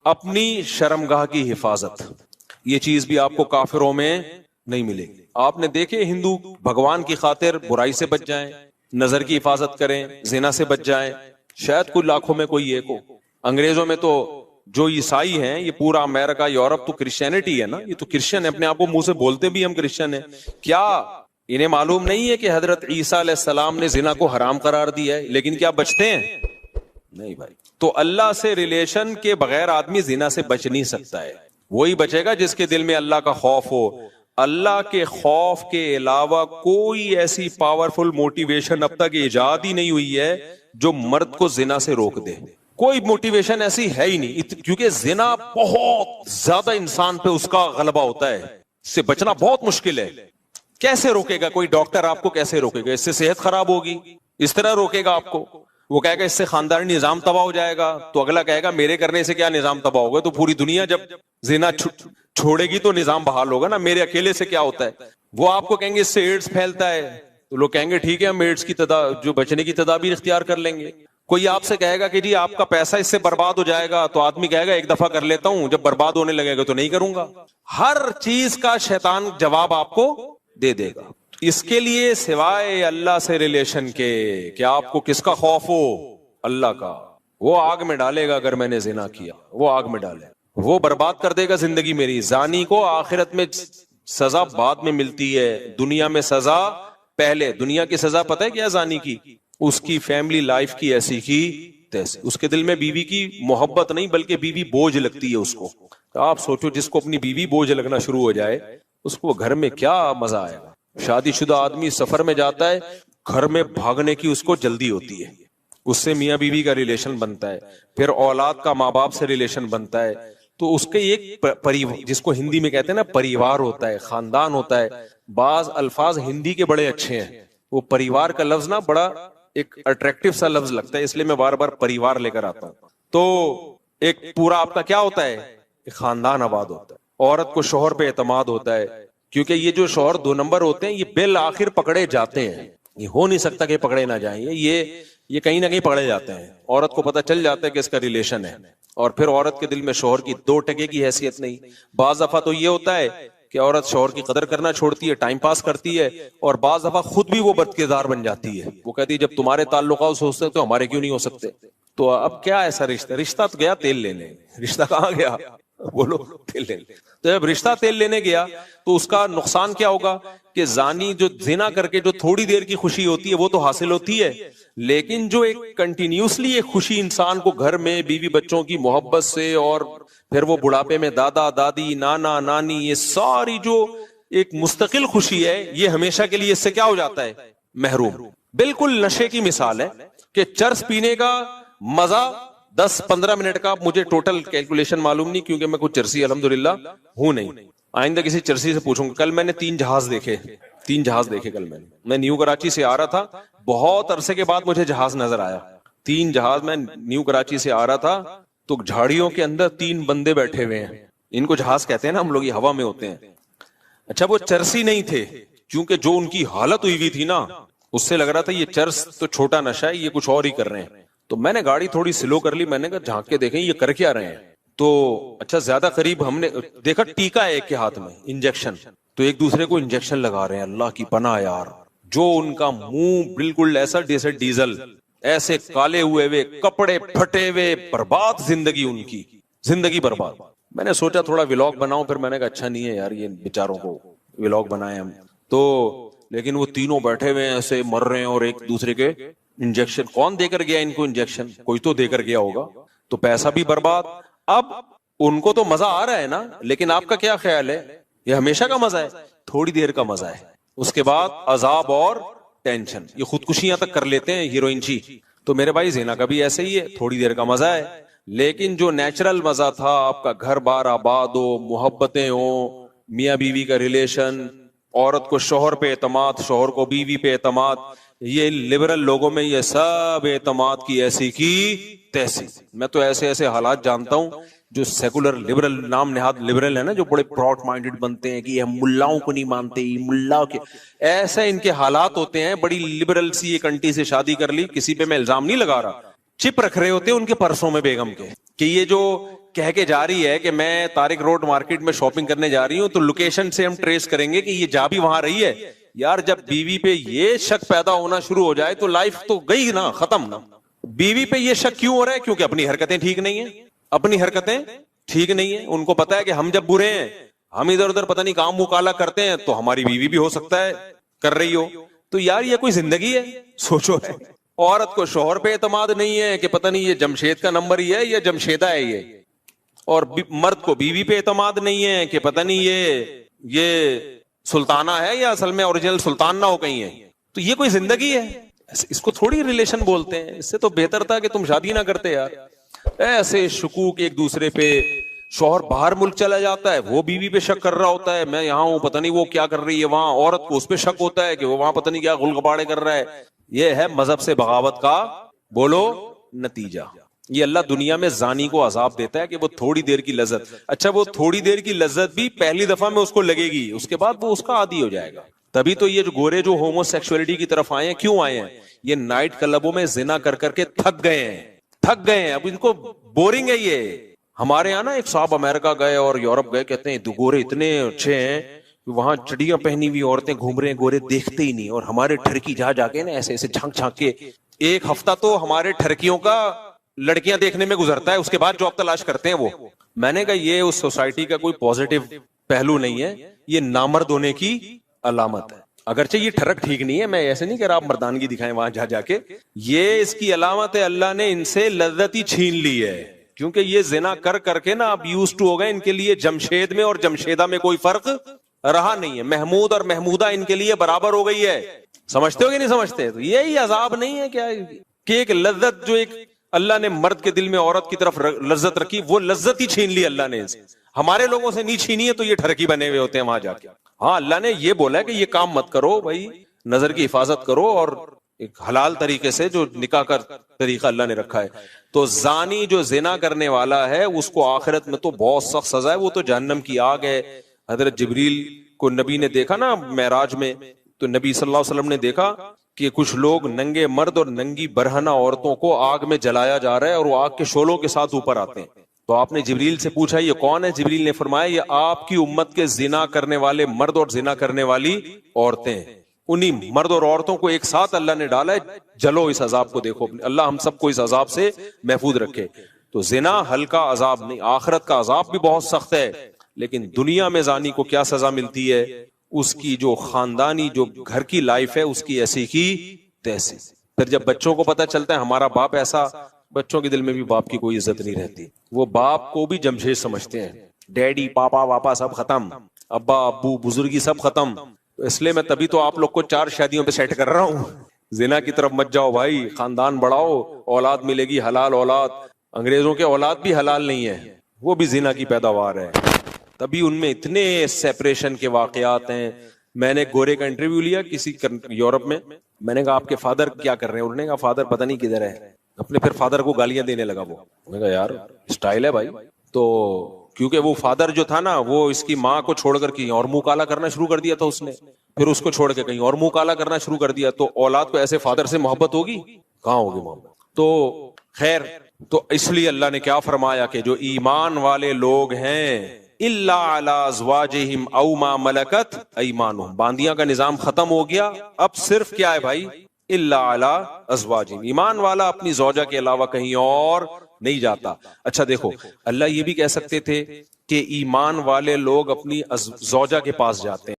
اپنی شرمگاہ کی حفاظت، یہ چیز بھی آپ کو کافروں میں نہیں ملے گی. آپ نے دیکھے ہندو بھگوان کی خاطر برائی سے بچ جائیں، نظر کی حفاظت کریں، زنا سے بچ جائیں، شاید کوئی لاکھوں میں کوئی ایک ہو. انگریزوں میں تو جو عیسائی ہیں، یہ پورا امریکہ یورپ تو کرسچینٹی ہے نا، یہ تو کرسچن ہے، اپنے آپ کو منہ سے بولتے بھی ہم کرسچن ہیں. کیا انہیں معلوم نہیں ہے کہ حضرت عیسیٰ علیہ السلام نے زنا کو حرام قرار دیا ہے؟ لیکن کیا بچتے ہیں؟ نہیں بھائی. تو اللہ سے ریلیشن کے بغیر آدمی زنا سے بچ نہیں سکتا ہے. وہی بچے گا جس کے دل میں اللہ کا خوف ہو. اللہ کے خوف کے علاوہ کوئی ایسی پاورفل موٹیویشن اب تک ایجاد ہی نہیں ہوئی ہے جو مرد کو زنا سے روک دے. کوئی موٹیویشن ایسی ہے ہی نہیں، کیونکہ زنا بہت زیادہ انسان پہ اس کا غلبہ ہوتا ہے، اس سے بچنا بہت مشکل ہے. کیسے روکے گا کوئی ڈاکٹر آپ کو؟ کیسے روکے گا؟ اس سے صحت خراب ہوگی. اس طرح روکے گا آپ کو. وہ کہے گا اس سے خاندانی نظام تباہ ہو جائے گا، تو اگلا کہے گا میرے کرنے سے کیا نظام تباہ ہوگا؟ تو پوری دنیا جب زنا چھوڑے گی تو نظام بحال ہوگا نا، میرے اکیلے سے کیا ہوتا ہے؟ وہ آپ کو کہیں گے اس سے ایڈز پھیلتا ہے، تو لوگ کہیں گے ٹھیک ہے ہم ایڈز کی جو بچنے کی تدابیر اختیار کر لیں گے. کوئی آپ سے کہے گا کہ جی آپ کا پیسہ اس سے برباد ہو جائے گا، تو آدمی کہے گا ایک دفعہ کر لیتا ہوں، جب برباد ہونے لگے گا تو نہیں کروں گا. ہر چیز کا شیطان جواب آپ کو دے دے گا. اس کے لیے سوائے اللہ سے ریلیشن کے کہ آپ کو کس کا خوف ہو؟ اللہ کا. وہ آگ میں ڈالے گا اگر میں نے زنا کیا، وہ آگ میں ڈالے، وہ برباد کر دے گا زندگی میری. زانی کو آخرت میں سزا بعد میں ملتی ہے، دنیا میں سزا پہلے. دنیا کی سزا پتہ ہے کیا زانی کی؟ اس کی فیملی لائف کی ایسی کی تیسی. اس کے دل میں بیوی کی محبت نہیں بلکہ بیوی بوجھ لگتی ہے اس کو. تو آپ سوچو جس کو اپنی بیوی بوجھ لگنا شروع ہو جائے اس کو گھر میں کیا مزہ آئے گا. شادی شدہ آدمی سفر میں جاتا ہے، گھر میں بھاگنے کی اس کو جلدی ہوتی ہے، اس سے میاں بیوی کا ریلیشن بنتا ہے، پھر اولاد کا ماں باپ سے ریلیشن بنتا ہے. تو اس کے ایک جس کو ہندی میں کہتے ہیں نا پریوار ہوتا ہے، خاندان ہوتا ہے. بعض الفاظ ہندی کے بڑے اچھے ہیں. وہ پریوار کا لفظ نا بڑا ایک اٹریکٹیو سا لفظ لگتا ہے، اس لیے میں بار بار پریوار لے کر آتا ہوں. تو ایک پورا آپ کا کیا ہوتا ہے؟ ایک خاندان آباد ہوتا ہے. عورت کو شوہر پہ اعتماد ہوتا ہے، کیونکہ یہ جو شوہر دو نمبر ہوتے ہیں یہ بالآخر پکڑے جاتے ہیں. یہ ہو نہیں سکتا کہ پکڑے نہ جائیں، یہ کہیں نہ کہیں پکڑے جاتے ہیں. عورت کو پتہ چل جاتا ہے کہ اس کا ریلیشن ہے، اور پھر عورت کے دل میں شوہر کی 2% کی حیثیت نہیں. بعض دفعہ تو یہ ہوتا ہے کہ عورت شوہر کی قدر کرنا چھوڑتی ہے، ٹائم پاس کرتی ہے، اور بعض دفعہ خود بھی وہ بد کردار بن جاتی ہے. وہ کہتی ہے جب تمہارے تعلقات ہو سکتے تو ہمارے کیوں نہیں ہو سکتے؟ تو اب کیا ایسا رشتہ تو گیا تیل لینے. رشتہ کہاں گیا؟ بولو تیل لینے. تو جب رشتہ تیل لینے گیا تو اس کا نقصان کیا ہوگا کہ زانی جو زنا کر کے جو تھوڑی دیر کی خوشی ہوتی ہے وہ تو حاصل ہوتی ہے، لیکن جو ایک کنٹینیوسلی ایک خوشی انسان کو گھر میں بیوی بچوں کی محبت سے، اور پھر وہ بڑھاپے میں دادا دادی نانا نانی، یہ ساری جو ایک مستقل خوشی ہے، یہ ہمیشہ کے لیے اس سے کیا ہو جاتا ہے؟ محروم. بالکل نشے کی مثال ہے کہ چرس پینے کا مزہ 10-15 منٹ کا، مجھے ٹوٹل کیلکولیشن معلوم نہیں کیونکہ میں کچھ چرسی الحمدللہ ہوں نہیں. آئندہ کسی چرسی سے پوچھوں گا. کل میں نے 3 جہاز دیکھے کل میں نیو کراچی سے آ رہا تھا، بہت عرصے کے بعد مجھے جہاز نظر آیا. 3 جہاز، میں نیو کراچی سے آ رہا تھا تو جھاڑیوں کے اندر 3 بندے بیٹھے ہوئے ہیں. ان کو جہاز کہتے ہیں نا ہم لوگ، یہ ہوا میں ہوتے ہیں. اچھا وہ چرسی نہیں تھے، کیونکہ جو ان کی حالت ہوئی ہوئی تھی نا اس سے لگ رہا تھا یہ چرس تو چھوٹا نشہ ہے، یہ کچھ اور ہی کر رہے ہیں. تو میں نے گاڑی تھوڑی سلو کر لی، میں نے کہا جھانک کے دیکھیں یہ کر کیا رہے ہیں. تو اچھا زیادہ قریب ہم نے دیکھا ٹیکا ہے ایک کے ہاتھ میں، انجیکشن. تو ایک دوسرے کو انجیکشن لگا رہے ہیں. اللہ کی پناہ یار، جو ان کا منہ بالکل ایسا جیسے ڈیزل، ایسے کالے ہوئے کپڑے پھٹے ہوئے، برباد زندگی، ان کی زندگی برباد. میں نے سوچا تھوڑا ولاگ بناؤں، پھر میں نے کہا اچھا نہیں ہے یار یہ بیچاروں کو ولاگ بنائے ہم تو. لیکن وہ تینوں بیٹھے ہوئے ایسے مر رہے ہیں، اور ایک دوسرے کے انجیکشن. کون دے کر گیا ان کو انجیکشن؟ کوئی تو دے کر گیا ہوگا. تو پیسہ بھی برباد. اب ان کو تو مزہ آ رہا ہے نا، لیکن آپ کا کیا خیال ہے؟ یہ ہمیشہ کا مزہ ہے؟ تھوڑی دیر کا مزہ ہے، اس کے بعد عذاب اور ٹینشن. یہ خودکشیاں تک کر لیتے ہیں ہیروئن جی. تو میرے بھائی زنا کا بھی ایسے ہی ہے، تھوڑی دیر کا مزہ ہے، لیکن جو نیچرل مزہ تھا، آپ کا گھر بار آباد ہو، محبتیں ہوں، میاں بیوی کا ریلیشن، عورت کو شوہر پہ اعتماد، شوہر کو بیوی پہ اعتماد، یہ لبرل لوگوں میں یہ سب اعتماد کی ایسی کی تیسی. میں تو ایسے ایسے حالات جانتا ہوں جو سیکولر لبرل، نام نہاد لبرل ہے نا، جو بڑے پراؤڈ مائنڈڈ بنتے ہیں کہ ہم ملاؤں کو نہیں مانتے، ملا کے ایسے ان کے حالات ہوتے ہیں. بڑی لبرل سی ایک انٹی سے شادی کر لی، کسی پہ میں الزام نہیں لگا رہا، چپ رکھ رہے ہوتے ہیں ان کے پرسوں میں بیگم کے کہ یہ جو کہہ کے جا رہی ہے کہ میں طارق روڈ مارکیٹ میں شاپنگ کرنے جا رہی ہوں تو لوکیشن سے ہم ٹریس کریں گے کہ یہ جا بھی وہاں رہی ہے. یار جب بیوی پہ یہ شک پیدا ہونا شروع ہو جائے تو لائف تو گئی نا, ختم نا. بیوی پہ یہ شک کیوں ہو رہا ہے؟ کیونکہ اپنی حرکتیں ٹھیک نہیں ہیں, اپنی حرکتیں ٹھیک نہیں ہیں. ان کو پتا ہے کہ ہم جب برے ہیں, ہم ادھر ادھر پتہ نہیں کام منہ کالا کرتے ہیں, تو ہماری بیوی بھی ہو سکتا ہے کر رہی ہو. تو یار یہ کوئی زندگی ہے؟ سوچو. ہے عورت کو شوہر پہ اعتماد نہیں ہے کہ پتہ نہیں یہ جمشید کا نمبر ہی ہے یا جمشیدہ ہے یہ, اور مرد کو بیوی پہ اعتماد نہیں ہے کہ پتہ نہیں یہ سلطانہ ہے یا اصل میں اوریجنل سلطان نہ ہو کہیں ہے. تو یہ کوئی زندگی ہے؟ اس کو تھوڑی ریلیشن بولتے ہیں. اس سے تو بہتر تھا کہ تم شادی نہ کرتے یار. ایسے شکوک ایک دوسرے پہ. شوہر باہر ملک چلا جاتا ہے, وہ بیوی پہ شک کر رہا ہوتا ہے, میں یہاں ہوں پتہ نہیں وہ کیا کر رہی ہے وہاں. عورت کو اس پہ شک ہوتا ہے کہ وہ وہاں پتہ نہیں کیا غلغباڑے کر رہا ہے. یہ ہے مذہب سے بغاوت کا بولو نتیجہ. یہ اللہ دنیا میں زانی کو عذاب دیتا ہے کہ وہ تھوڑی دیر کی لذت, اچھا وہ تھوڑی دیر کی لذت بھی پہلی دفعہ میں اس کو لگے گی, اس کے بعد وہ اس کا عادی ہو جائے گا. تبھی تو یہ جو گورے جو ہومو سیکسولیٹی کی طرف آئے ہیں, کیوں آئے ہیں؟ یہ نائٹ کلبوں میں زنا کر کر کے تھک گئے ہیں. اب ان کو بورنگ ہے یہ. ہمارے یہاں نا ایک صاحب امریکہ گئے اور یورپ گئے, کہتے ہیں گورے اتنے اچھے ہیں, وہاں چڑیاں پہنی ہوئی عورتیں گھوم رہے ہیں, گورے دیکھتے ہی نہیں. اور ہمارے ٹھرکی جا کے نا ایسے ایسے جھانک جھانک کے, ایک ہفتہ تو ہمارے ٹھرکیوں کا لڑکیاں دیکھنے میں گزرتا ہے, اس کے بعد جاب تلاش کرتے ہیں وہ. میں نے کہا یہ اس سوسائٹی کا کوئی پازیٹیو پہلو نہیں ہے, یہ نامرد ہونے کی علامت ہے. اگرچہ یہ ٹھرک ٹھیک نہیں ہے, میں ایسے نہیں کہ آپ مردانگی دکھائیں وہاں جا کے, یہ اس کی علامت ہے. اللہ نے ان سے لذت ہی چھین لی ہے, کیونکہ یہ زنا کر کر کے نا اب یوز ٹو ہو گئے. ان کے لیے جمشید میں اور جمشیدہ میں کوئی فرق رہا نہیں ہے. محمود اور محمودہ ان کے لیے برابر ہو گئی ہے. سمجھتے ہو کہ نہیں سمجھتے؟ تو یہی عذاب نہیں ہے کیا کہ ایک لذت جو ایک اللہ نے مرد کے دل میں عورت کی طرف لذت رکھی, وہ لذت ہی چھین لی اللہ نے. ہمارے لوگوں سے نہیں چھینی ہے تو یہ ٹھرکی بنے ہوئے ہوتے ہیں وہاں جا کے. ہاں اللہ نے یہ بولا ہے کہ یہ کام مت کرو بھائی, نظر کی حفاظت کرو, اور ایک حلال طریقے سے جو نکاح کا طریقہ اللہ نے رکھا ہے. تو زانی جو زنا کرنے والا ہے اس کو آخرت میں تو بہت سخت سزا ہے, وہ تو جہنم کی آگ ہے. حضرت جبریل کو نبی نے دیکھا نا معراج میں, تو نبی صلی اللہ علیہ وسلم نے دیکھا کہ کچھ لوگ ننگے مرد اور ننگی برہنہ عورتوں کو آگ میں جلایا جا رہا ہے, اور وہ آگ کے شعلوں کے ساتھ اوپر آتے ہیں. تو آپ نے جبریل سے پوچھا یہ کون ہے؟ جبریل نے فرمایا یہ آپ کی امت کے زنا کرنے والے مرد اور زنا کرنے والی عورتیں. انہی مرد اور عورتوں کو ایک ساتھ اللہ نے ڈالا ہے, جلو اس عذاب کو دیکھو. اللہ ہم سب کو اس عذاب سے محفوظ رکھے. تو زنا ہلکا عذاب نہیں, آخرت کا عذاب بھی بہت سخت ہے. لیکن دنیا میں زانی کو کیا سزا ملتی ہے؟ اس کی جو خاندانی جو گھر کی لائف ہے اس کی ایسی کی تیسی. پھر جب بچوں کو پتہ چلتا ہے ہمارا باپ ایسا, بچوں کے دل میں بھی باپ کی کوئی عزت نہیں رہتی. وہ باپ کو بھی جمشید سمجھتے ہیں, ڈیڈی پاپا واپا سب ختم, ابا ابو بزرگی سب ختم. اس لیے میں تبھی تو آپ لوگ کو 4 شادیوں پہ سیٹ کر رہا ہوں. زنا کی طرف مت جاؤ بھائی, خاندان بڑھاؤ, اولاد ملے گی حلال اولاد. انگریزوں کے اولاد بھی حلال نہیں ہے, وہ بھی زنا کی پیداوار ہے. تبھی ان میں اتنے سیپریشن کے واقعات ہیں. میں نے گورے کا انٹرویو لیا کسی یورپ میں نے کہا آپ کے فادر کیا کر رہے ہیں؟ انہوں نے کہا فادر پتہ نہیں کدھر ہے. اپنے پھر فادر کو گالیاں دینے لگا. وہ میں نے کہا یار اسٹائل ہے بھائی. تو کیونکہ وہ فادر جو تھا نا وہ اس کی ماں کو چھوڑ کر کہیں اور منہ کالا کرنا شروع کر دیا تھا اس نے, پھر اس کو چھوڑ کے کہیں اور منہ کالا کرنا شروع کر دیا. تو اولاد کو ایسے فادر سے محبت ہوگی کہاں ہوگی محبت؟ تو خیر, تو اس لیے اللہ نے کیا فرمایا کہ جو ایمان والے لوگ ہیں الا علی ازواجہم او ما ملکت ایمانہم, باندیاں کا نظام ختم ہو گیا. اب صرف کیا ہے بھائی؟ الا علی ازواجہم, ایمان والا اپنی زوجہ کے علاوہ کہیں اور نہیں جاتا. اچھا دیکھو, اللہ یہ بھی کہہ سکتے تھے کہ ایمان والے لوگ اپنی زوجہ کے پاس جاتے ہیں.